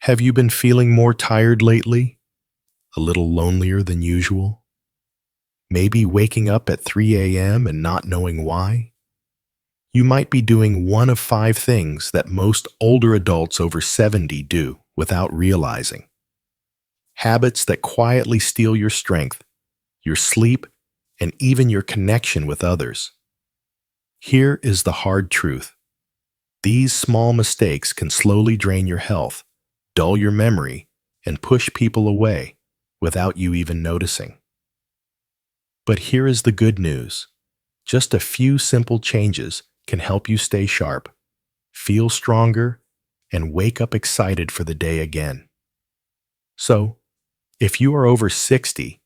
Have you been feeling more tired lately? A little lonelier than usual? Maybe waking up at 3 a.m. and not knowing why? You might be doing one of 5 things that most older adults over 70 do without realizing. Habits that quietly steal your strength, your sleep, and even your connection with others. Here is the hard truth. These small mistakes can slowly drain your health, dull your memory, and push people away without you even noticing. But here is the good news. Just a few simple changes can help you stay sharp, feel stronger, and wake up excited for the day again. So, if you are over 60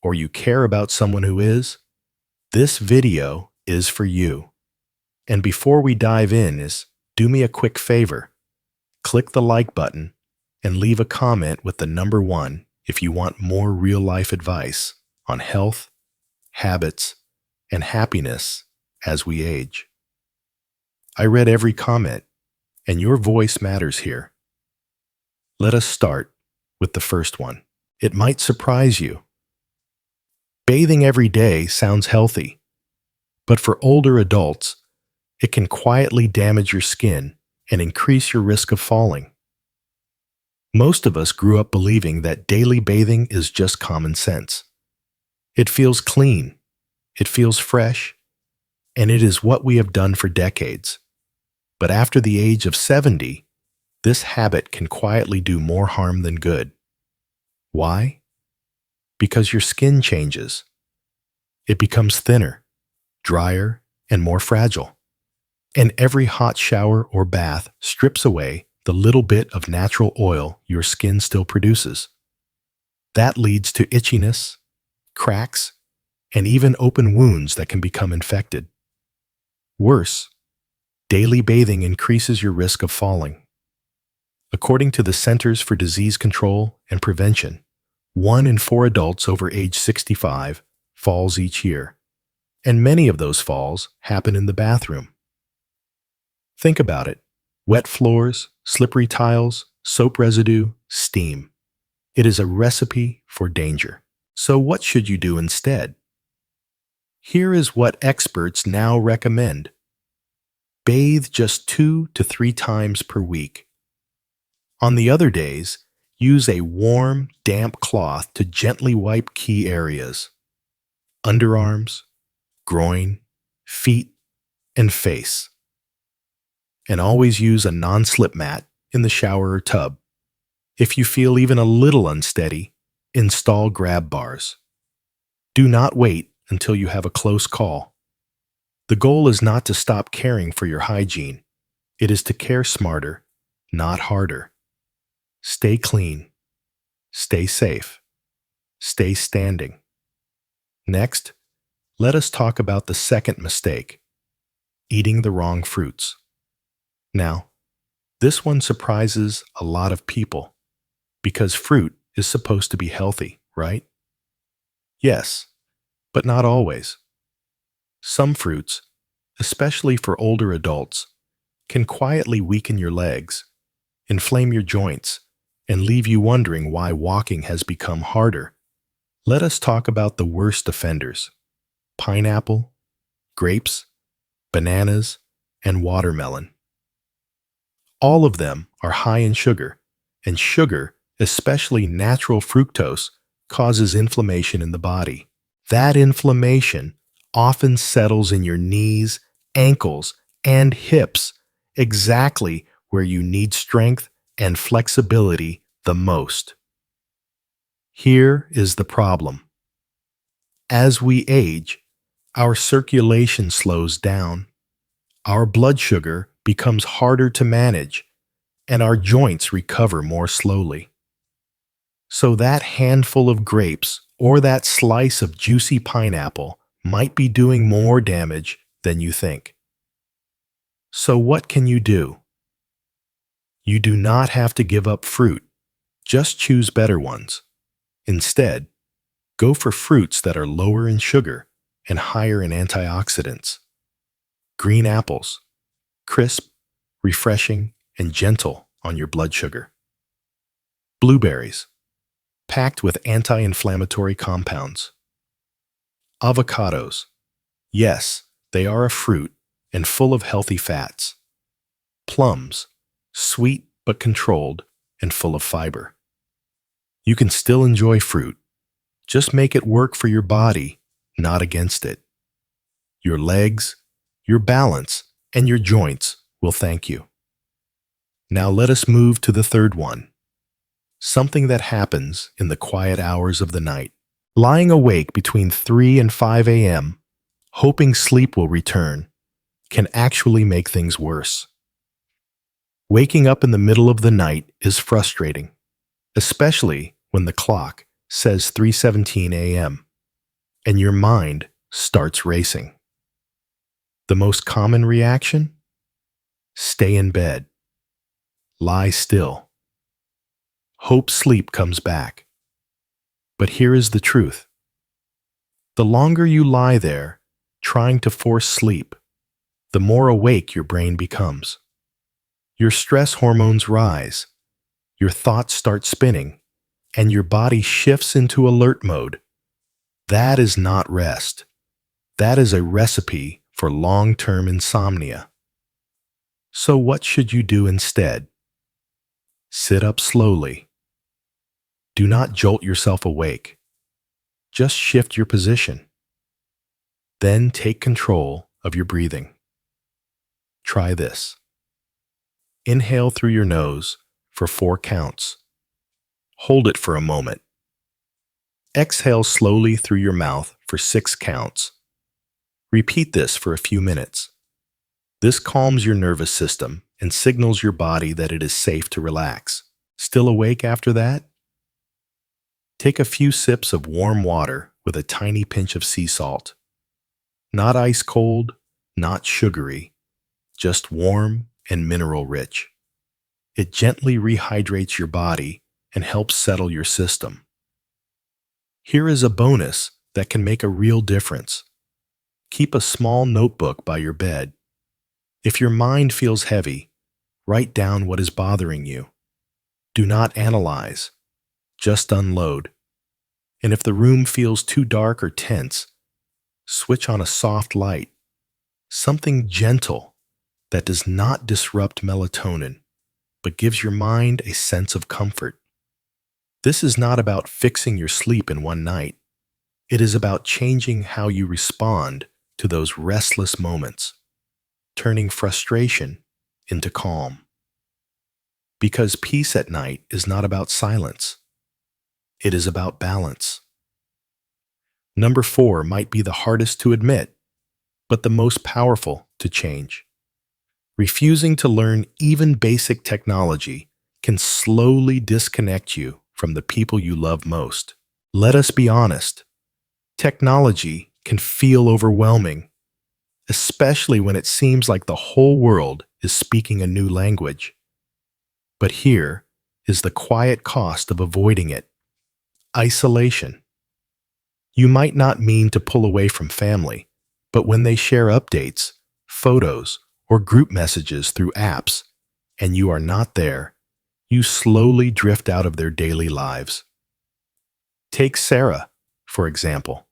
or you care about someone who is, this video is for you. And before we dive in, do me a quick favor. Click the like button and leave a comment with the number 1 if you want more real-life advice on health, habits, and happiness as we age. I read every comment, and your voice matters here. Let us start with the first one. It might surprise you. Bathing every day sounds healthy, but for older adults, it can quietly damage your skin and increase your risk of falling. Most of us grew up believing that daily bathing is just common sense. It feels clean, it feels fresh, and it is what we have done for decades. But after the age of 70, this habit can quietly do more harm than good. Why? Because your skin changes. It becomes thinner, drier, and more fragile. And every hot shower or bath strips away the little bit of natural oil your skin still produces. That leads to itchiness, cracks, and even open wounds that can become infected. Worse, daily bathing increases your risk of falling. According to the Centers for Disease Control and Prevention, 1 in 4 adults over age 65 falls each year, and many of those falls happen in the bathroom. Think about it. Wet floors, slippery tiles, soap residue, steam. It is a recipe for danger. So what should you do instead? Here is what experts now recommend. Bathe just 2 to 3 times per week. On the other days, use a warm, damp cloth to gently wipe key areas: underarms, groin, feet, and face. And always use a non-slip mat in the shower or tub. If you feel even a little unsteady, install grab bars. Do not wait until you have a close call. The goal is not to stop caring for your hygiene. It is to care smarter, not harder. Stay clean. Stay safe. Stay standing. Next, let us talk about the second mistake: eating the wrong fruits. Now, this one surprises a lot of people because fruit is supposed to be healthy, right? Yes, but not always. Some fruits, especially for older adults, can quietly weaken your legs, inflame your joints, and leave you wondering why walking has become harder. Let us talk about the worst offenders: pineapple, grapes, bananas, and watermelon. All of them are high in sugar, and sugar, especially natural fructose, causes inflammation in the body. That inflammation often settles in your knees, ankles, and hips, exactly where you need strength and flexibility the most. Here is the problem. As we age, our circulation slows down, our blood sugar becomes harder to manage, and our joints recover more slowly. So that handful of grapes or that slice of juicy pineapple might be doing more damage than you think. So what can you do? You do not have to give up fruit. Just choose better ones. Instead, go for fruits that are lower in sugar and higher in antioxidants. Green apples, crisp, refreshing, and gentle on your blood sugar. Blueberries, packed with anti-inflammatory compounds. Avocados. Yes, they are a fruit and full of healthy fats. Plums, sweet but controlled and full of fiber. You can still enjoy fruit. Just make it work for your body, not against it. Your legs, your balance, and your joints will thank you. Now let us move to the third one. Something that happens in the quiet hours of the night. Lying awake between 3 and 5 a.m., hoping sleep will return, can actually make things worse. Waking up in the middle of the night is frustrating, especially when the clock says 3:17 a.m. and your mind starts racing. The most common reaction? Stay in bed. Lie still. Hope sleep comes back. But here is the truth. The longer you lie there, trying to force sleep, the more awake your brain becomes. Your stress hormones rise, your thoughts start spinning, and your body shifts into alert mode. That is not rest. That is a recipe for long-term insomnia. So what should you do instead? Sit up slowly. Do not jolt yourself awake. Just shift your position. Then take control of your breathing. Try this. Inhale through your nose for 4 counts. Hold it for a moment. Exhale slowly through your mouth for 6 counts. Repeat this for a few minutes. This calms your nervous system and signals your body that it is safe to relax. Still awake after that? Take a few sips of warm water with a tiny pinch of sea salt. Not ice cold, not sugary, just warm and mineral rich. It gently rehydrates your body and helps settle your system. Here is a bonus that can make a real difference. Keep a small notebook by your bed. If your mind feels heavy, write down what is bothering you. Do not analyze, just unload. And if the room feels too dark or tense, switch on a soft light, something gentle that does not disrupt melatonin, but gives your mind a sense of comfort. This is not about fixing your sleep in one night. It is about changing how you respond to those restless moments, turning frustration into calm. Because peace at night is not about silence. It is about balance. Number 4 might be the hardest to admit, but the most powerful to change. Refusing to learn even basic technology can slowly disconnect you from the people you love most. Let us be honest. Technology can feel overwhelming, especially when it seems like the whole world is speaking a new language. But here is the quiet cost of avoiding it. Isolation. You might not mean to pull away from family, but when they share updates, photos, or group messages through apps, and you are not there, you slowly drift out of their daily lives. Take Sarah, for example.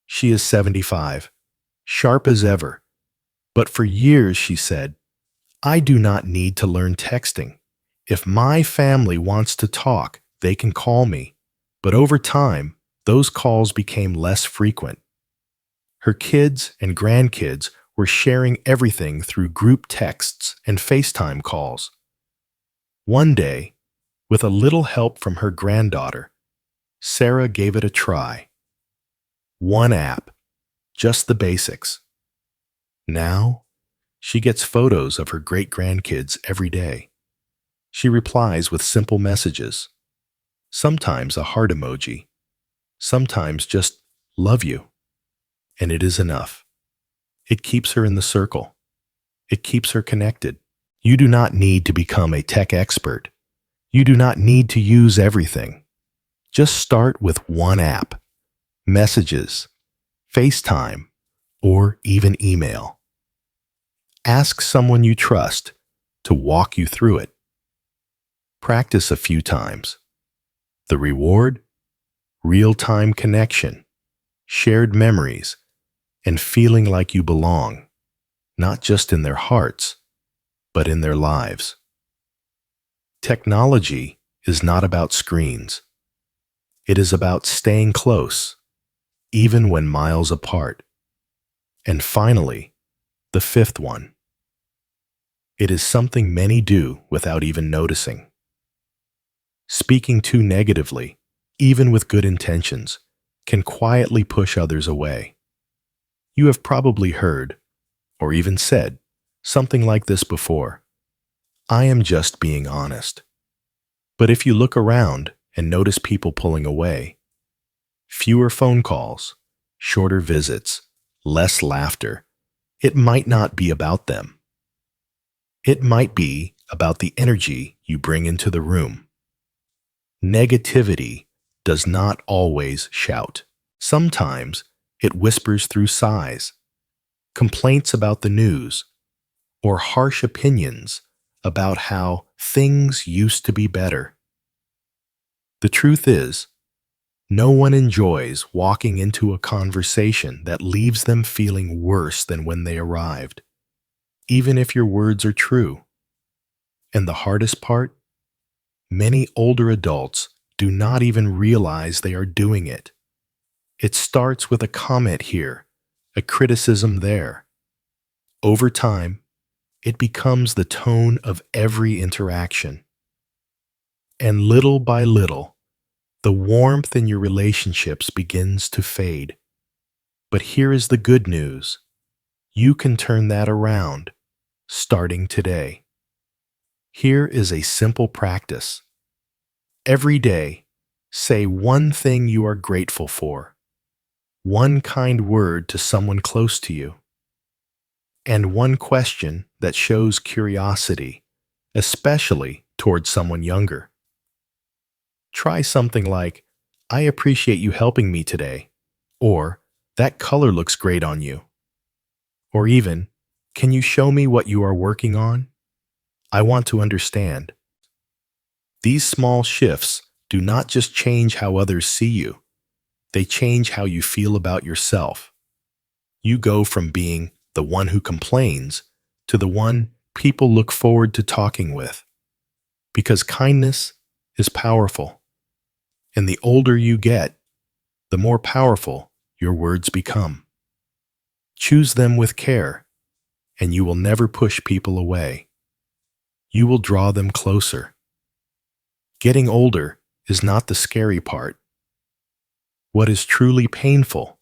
She is 75, sharp as ever, but for years she said, "I do not need to learn texting. If my family wants to talk, they can call me." But over time, those calls became less frequent. Her kids and grandkids were sharing everything through group texts and FaceTime calls. One day, with a little help from her granddaughter, Sarah gave it a try. One app, just the basics. Now, she gets photos of her great-grandkids every day. She replies with simple messages, sometimes a heart emoji, sometimes just "love you," and it is enough. It keeps her in the circle. It keeps her connected. You do not need to become a tech expert. You do not need to use everything. Just start with one app, messages, FaceTime, or even email. Ask someone you trust to walk you through it. Practice a few times. The reward? Real-time connection, shared memories, and feeling like you belong, not just in their hearts, but in their lives. Technology is not about screens. It is about staying close, even when miles apart. And finally, the fifth one. It is something many do without even noticing. Speaking too negatively, even with good intentions, can quietly push others away. You have probably heard, or even said, something like this before. I am just being honest. But if you look around and notice people pulling away, fewer phone calls, shorter visits, less laughter, it might not be about them. It might be about the energy you bring into the room. Negativity does not always shout. Sometimes it whispers through sighs, complaints about the news, or harsh opinions about how things used to be better. The truth is, no one enjoys walking into a conversation that leaves them feeling worse than when they arrived, even if your words are true. And the hardest part? Many older adults do not even realize they are doing it. It starts with a comment here, a criticism there. Over time, it becomes the tone of every interaction. And little by little, the warmth in your relationships begins to fade. But here is the good news. You can turn that around, starting today. Here is a simple practice. Every day, say one thing you are grateful for, one kind word to someone close to you, and one question that shows curiosity, especially towards someone younger. Try something like, I appreciate you helping me today, or that color looks great on you. Or even, can you show me what you are working on? I want to understand. These small shifts do not just change how others see you, they change how you feel about yourself. You go from being the one who complains to the one people look forward to talking with. Because kindness is powerful. And the older you get, the more powerful your words become. Choose them with care, and you will never push people away. You will draw them closer. Getting older is not the scary part. What is truly painful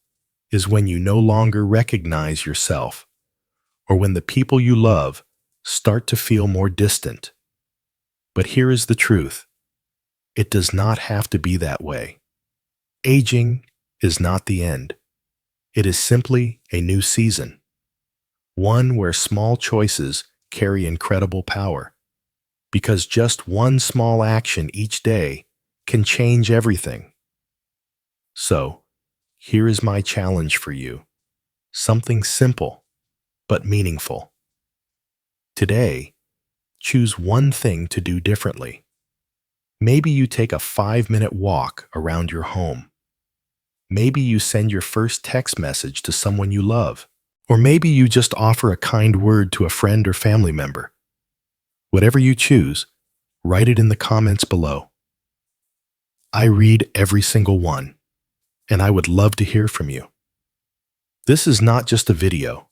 is when you no longer recognize yourself, or when the people you love start to feel more distant. But here is the truth. It does not have to be that way. Aging is not the end. It is simply a new season, one where small choices carry incredible power, because just one small action each day can change everything. So, here is my challenge for you. Something simple, but meaningful. Today, choose one thing to do differently. Maybe you take a 5-minute walk around your home. Maybe you send your first text message to someone you love. Or maybe you just offer a kind word to a friend or family member. Whatever you choose, write it in the comments below. I read every single one, and I would love to hear from you. This is not just a video.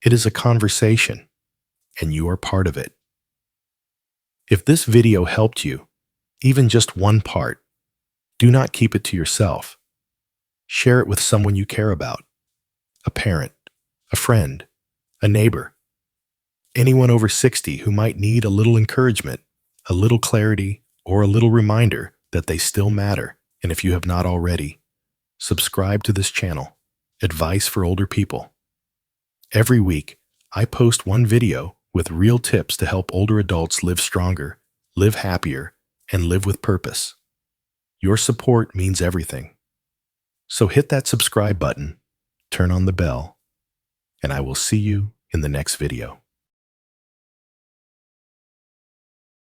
It is a conversation, and you are part of it. If this video helped you, even just one part, do not keep it to yourself. Share it with someone you care about, a parent, a friend, a neighbor, anyone over 60 who might need a little encouragement, a little clarity, or a little reminder that they still matter. And if you have not already, subscribe to this channel, Advice for Older People. Every week, I post one video with real tips to help older adults live stronger, live happier, and live with purpose. Your support means everything. So hit that subscribe button, turn on the bell, and I will see you in the next video.